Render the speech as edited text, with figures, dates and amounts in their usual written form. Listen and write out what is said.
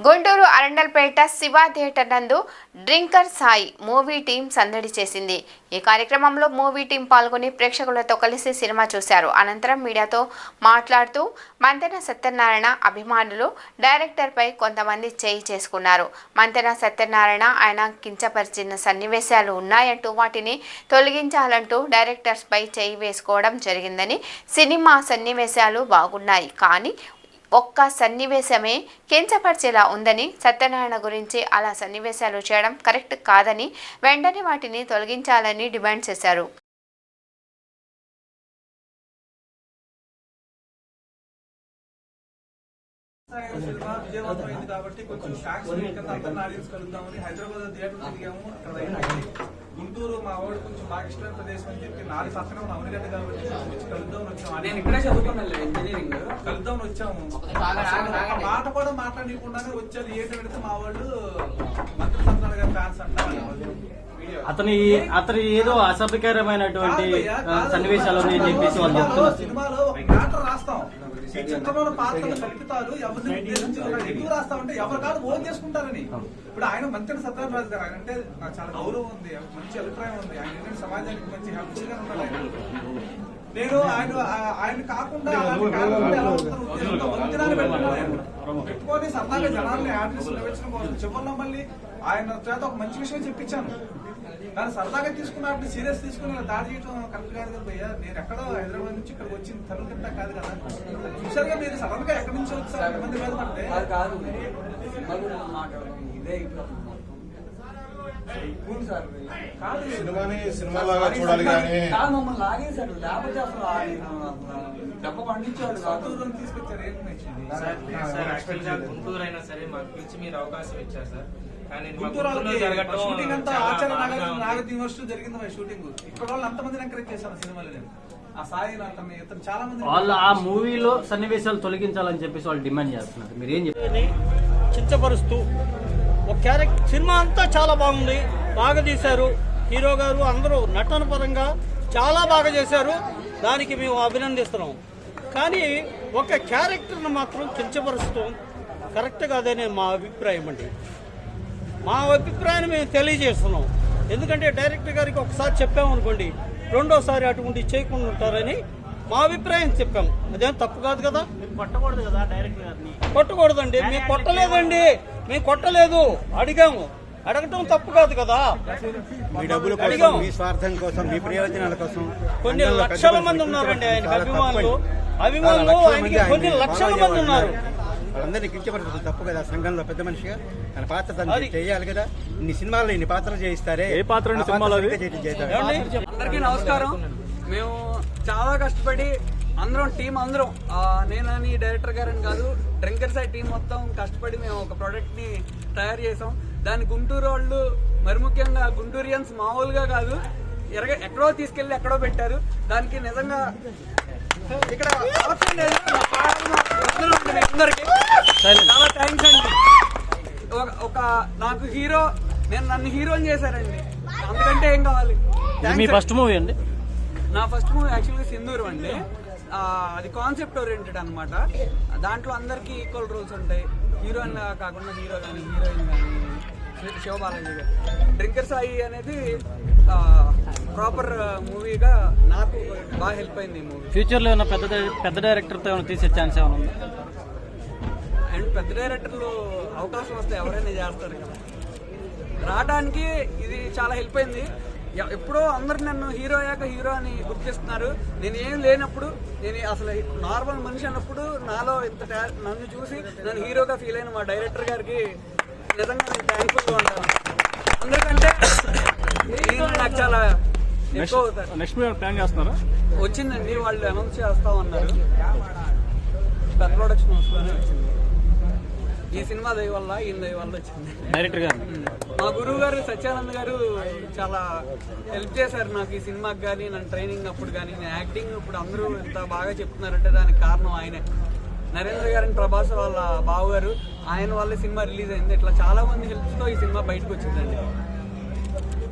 Guntur Arundelpet Shiva theatre నందు drinker Sai movie team సందడి చేసింది. ఈ కార్యక్రమంలో మూవీ టీం పాల్గొని ప్రేక్షకులతో కలిసి సినిమా చూశారు. అనంతరం మీడియాతో మాట్లాడుతూ మంతెన సత్యనారాయణ అభిమానులు డైరెక్టర్ పై కొంతమంది చేయి చేసుకున్నారు. మంతెన సత్యనారాయణ ఆయన కించపరిచిన సన్నివేశాలు ఉన్నాయంటూ వాటిని తొలగించాలంటూ డైరెక్టర్స్ పై చేయి వేసుకోవడం జరిగిందని, సినిమా సన్నివేశాలు బాగున్నాయి కానీ ఒక్క సన్నివేశమే కించపరిచేలా ఉందని, సత్యనారాయణ గురించి అలా సన్నివేశాలు చేయడం కరెక్ట్ కాదని వెంటనే వాటిని తొలగించాలని డిమాండ్ చేశారు. గుంటూరు మా వాడు కొంచెం బాగా ఇష్టమైన ప్రదేశం అని చెప్పి 4 పక్కన ఉన్న అవనిగడ్డ కాబట్టి కలుద్దామని వచ్చాము. నేను ఇక్కడే చదువుకున్నాను ఇంజనీరింగ్. కలుద్దామని వచ్చాము. మాట కూడా మాట్లాడకుండానే వచ్చారు. ఏంటి పెడితే మా వాళ్ళు మంత్రి సంతాన గారి ఫ్యాన్స్ అంటారు. అతని ఏదో అసభ్యకరమైనటువంటి సన్నివేశాలు చెప్పేసి వాళ్ళు చెప్తున్నారు. సినిమాలో ఒక మ్యాటర్ రాస్తాం, ఈ చిత్రంలో పాత్రలు కల్పితాలు ఎవరిని ఉద్దేశించి ఎందుకు రాస్తామంటే ఎవరి కాదు ఓన్ చేసుకుంటారని. ఇప్పుడు ఆయన మంత్రి సత్యనారాయణ గారు, ఆయన అంటే నాకు చాలా గౌరవం ఉంది, మంచి అభిప్రాయం ఉంది. ఆయన ఏంటంటే సమాజానికి మంచి హెల్ప్ఫుల్ గా ఉండాలి. నేను ఆయన కాకుండా పెట్టుకొని సరదాగా జనాన్ని యాడ్రెస్ నిలబెట్టడం కోసం చివరిలో మళ్ళీ ఆయన చేత ఒక మంచి విషయం చెప్పించాను. దాన్ని సరదాగా తీసుకున్నప్పుడు సీరియస్ తీసుకుని దాడి చేయడం కరెక్ట్ కాదు కదా భయ్యా. నేను ఎక్కడో హైదరాబాద్ నుంచి ఇక్కడికి వచ్చింది తల్లు తింటా కాదు కదా. చూసారుగా మీరు సడన్ గా ఎక్కడి నుంచి వచ్చారు ఎంతమంది మీద పడితే సినిమాలాగా చూడాలి కానీ మమ్మల్ని లాగేశాడు. లేకపోతే అసలు తీసుకొచ్చారు. ఏం గుంటూరు అయినా సరే మాకు పిలిచి మీరు అవకాశం ఇచ్చారు సార్. షూటింగ్ అంతా ఆచార్య నాగ జరిగింది. షూటింగ్ ఇక్కడ వాళ్ళు అంతమందిని ఎంకరేజ్ చేశాను సినిమాలో. నేను ఆ సాయి ఇతను చాలా మంది వాళ్ళు ఆ మూవీలో సన్నివేశాలు తొలగించాలని చెప్పేసి వాళ్ళు డిమాండ్ చేస్తున్నారు. మీరు ఏం చెప్పారు? చించపరుస్తూ ఒక క్యారెక్టర్ సినిమా అంతా చాలా బాగుంది, బాగా తీశారు. హీరో గారు అందరూ నటన పరంగా చాలా బాగా చేశారు. దానికి మేము అభినందిస్తున్నాం. కానీ ఒక క్యారెక్టర్ను మాత్రం కించపరుస్తూ కరెక్ట్ కాదనే మా అభిప్రాయం అండి. మా అభిప్రాయాన్ని మేము తెలియజేస్తున్నాం. ఎందుకంటే డైరెక్టర్ గారికి ఒకసారి చెప్పామనుకోండి, రెండోసారి అటువంటి చేయకుండా ఉంటారని మా అభిప్రాయం చెప్పాము. అదేం తప్పు కాదు కదా. కొట్టకూడదు కదా డైరెక్టర్ గారిని. కొట్టకూడదండి. మేము కొట్టలేదండి, మేము కొట్టలేదు. అడిగాము, అడగటం తప్పు కాదు కదా. మీ డబ్బుల కోసం, మీ స్వార్థం కోసం, మీ ప్రయోజనాల కోసం కొన్ని లక్షల మంది ఉన్నారండి ఆయనకి అభిమానులు. ఆయనకి కొన్ని లక్షల మంది ఉన్నారు. వాళ్ళందరినీ కించపరచడం తప్పు కదా. సంఘంలో పెద్ద మనిషిగా తన పాత్ర తను చేయాలి కదా. ఇన్ని సినిమాల్లో ఇన్ని పాత్రలు చేయిస్తారే. ఏ పాత్ర అందరికీ నమస్కారం. మేము చాలా కష్టపడి అందరం టీం అందరం, నేనని డైరెక్టర్ గారని కాదు, డ్రింకర్ సైడ్ టీం మొత్తం కష్టపడి మేము ఒక ప్రోడక్ట్ ని తయారు చేసాం. దాని గుంటూరు వాళ్ళు, మరి ముఖ్యంగా గుంటూరియన్స్ మామూలుగా కాదు, ఎక్కడో తీసుకెళ్లి ఎక్కడో పెట్టారు. దానికి నిజంగా ఇక్కడ అందరికి చాలా థ్యాంక్స్ అండి. ఒక నాకు హీరో, నన్ను హీరోని చేశారండి. అందుకంటే ఏం కావాలి. మీ ఫస్ట్ మూవీ అండి? నా ఫస్ట్ మూవీ యాక్చువల్గా సింధూరం అండి. అది కాన్సెప్ట్ ఓరియంటెడ్ అనమాట. దాంట్లో అందరికి ఈక్వల్ రోల్స్ ఉంటాయి. హీరోయిన్ కాకుండా హీరో కానీ హీరోయిన్ కానీ శివబాలాజీ గారు. డ్రింకర్ సాయి అనేది ప్రాపర్ మూవీగా నాకు బాగా హెల్ప్ అయింది ఈ మూవీ. ఫ్యూచర్ లో ఏమైనా పెద్ద డైరెక్టర్ తో తీసే ఛాన్స్ ఏమైనా ఉందా? అండ్ పెద్ద డైరెక్టర్లు అవకాశం వస్తే ఎవరైనా చేస్తారు కదా. రావడానికి ఇది చాలా హెల్ప్ అయింది. ఎప్పుడో అందరు నన్ను హీరో అయ్యాక హీరో అని గుర్తిస్తున్నారు. నేను ఏం లేనప్పుడు, నేను అసలు నార్మల్ మనిషి అన్నప్పుడు నాలో నన్ను చూసి నన్ను హీరోగా ఫీల్ అయిన మా డైరెక్టర్ గారికి నిజంగా నేను థ్యాంక్ఫుల్గా ఉంటాను. అందుకంటే నాకు చాలా ఎక్కువ అవుతారు. నెక్స్ట్ ప్లాన్ చేస్తున్నారా? వచ్చిందండి, వాళ్ళు అనౌన్స్ చేస్తామన్నారు. పెద్ద ప్రొడక్షన్ హౌస్లోనే వచ్చింది. ఈ సినిమా దయ వల్ల, ఈయన దయ వల్ల వచ్చింది. డైరెక్టర్ గారు, మా గురువు గారు సత్యానంద్ గారు చాలా హెల్ప్ చేశారు నాకు ఈ సినిమాకి కానీ, నన్ను ట్రైనింగ్ అప్పుడు కానీ. నేను యాక్టింగ్ ఇప్పుడు అందరూ ఇంత బాగా చెప్తున్నారంటే దానికి కారణం ఆయనే. నరేంద్ర గారిని ప్రభాస్ వాళ్ళ బావు గారు, ఆయన వల్ల సినిమా రిలీజ్ అయింది. ఇట్లా చాలా మంది హెల్ప్స్తో ఈ సినిమా బయటకు వచ్చిందండి.